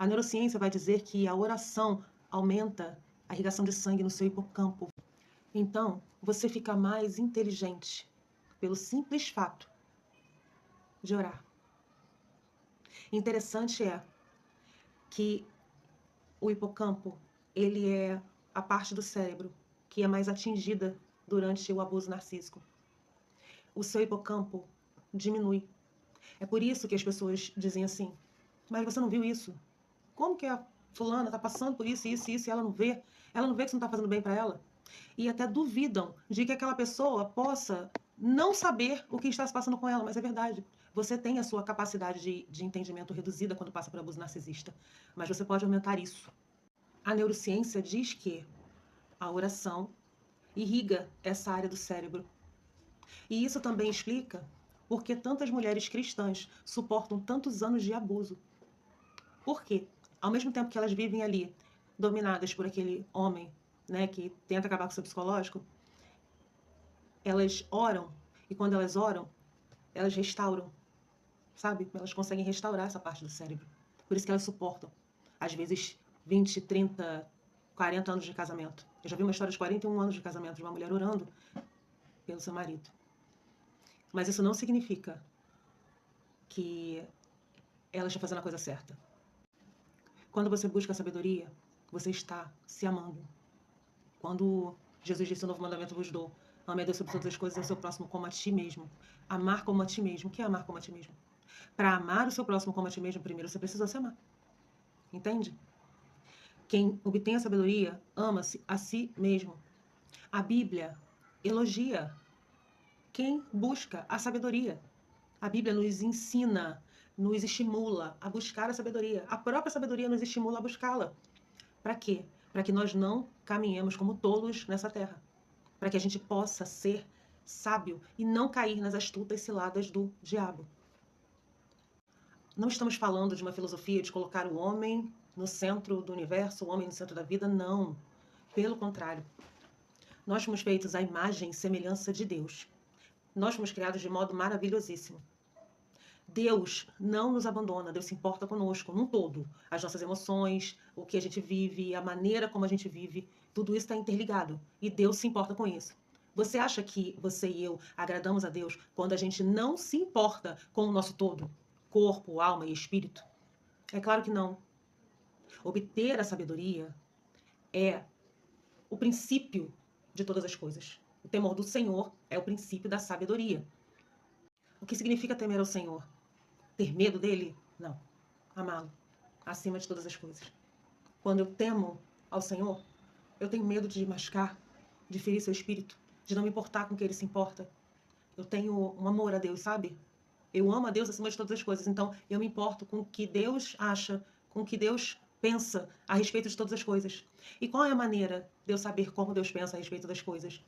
A neurociência vai dizer que a oração aumenta a irrigação de sangue no seu hipocampo. Então, você fica mais inteligente pelo simples fato de orar. Interessante é que o hipocampo, ele é a parte do cérebro que é mais atingida durante o abuso narcísico. O seu hipocampo diminui. É por isso que as pessoas dizem assim, mas você não viu isso? Como que a fulana está passando por isso, isso, isso, e ela não vê? Ela não vê que isso não está fazendo bem para ela? E até duvidam de que aquela pessoa possa não saber o que está se passando com ela, mas é verdade. Você tem a sua capacidade de entendimento reduzida quando passa por abuso narcisista, mas você pode aumentar isso. A neurociência diz que a oração irriga essa área do cérebro. E isso também explica por que tantas mulheres cristãs suportam tantos anos de abuso. Por quê? Ao mesmo tempo que elas vivem ali, dominadas por aquele homem, né, que tenta acabar com o seu psicológico, elas oram, e quando elas oram, elas restauram, sabe? Elas conseguem restaurar essa parte do cérebro. Por isso que elas suportam, às vezes, 20, 30, 40 anos de casamento. Eu já vi uma história de 41 anos de casamento de uma mulher orando pelo seu marido. Mas isso não significa que ela está fazendo a coisa certa. Quando você busca a sabedoria, você está se amando. Quando Jesus disse: o novo mandamento vos dou, ame a Deus sobre todas as coisas e ao seu próximo como a ti mesmo. Amar como a ti mesmo. O que é amar como a ti mesmo? Para amar o seu próximo como a ti mesmo, primeiro você precisa se amar. Entende? Quem obtém a sabedoria, ama-se a si mesmo. A Bíblia elogia quem busca a sabedoria. A Bíblia nos ensina, nos estimula a buscar a sabedoria. A própria sabedoria nos estimula a buscá-la. Para quê? Para que nós não caminhemos como tolos nessa terra. Para que a gente possa ser sábio e não cair nas astutas ciladas do diabo. Não estamos falando de uma filosofia de colocar o homem no centro do universo, o homem no centro da vida, não. Pelo contrário. Nós fomos feitos à imagem e semelhança de Deus. Nós fomos criados de modo maravilhosíssimo. Deus não nos abandona, Deus se importa conosco, num todo. As nossas emoções, o que a gente vive, a maneira como a gente vive, tudo isso está interligado. E Deus se importa com isso. Você acha que você e eu agradamos a Deus quando a gente não se importa com o nosso todo? Corpo, alma e espírito? É claro que não. Obter a sabedoria é o princípio de todas as coisas. O temor do Senhor é o princípio da sabedoria. O que significa temer ao Senhor? Ter medo dele? Não. Amá-lo acima de todas as coisas. Quando eu temo ao Senhor, eu tenho medo de machucar, de ferir seu espírito, de não me importar com o que ele se importa. Eu tenho um amor a Deus, sabe? Eu amo a Deus acima de todas as coisas. Então, eu me importo com o que Deus acha, com o que Deus pensa a respeito de todas as coisas. E qual é a maneira de eu saber como Deus pensa a respeito das coisas?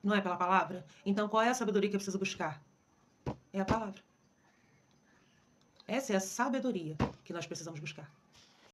Não é pela palavra? Então, qual é a sabedoria que eu preciso buscar? É a palavra. Essa é a sabedoria que nós precisamos buscar.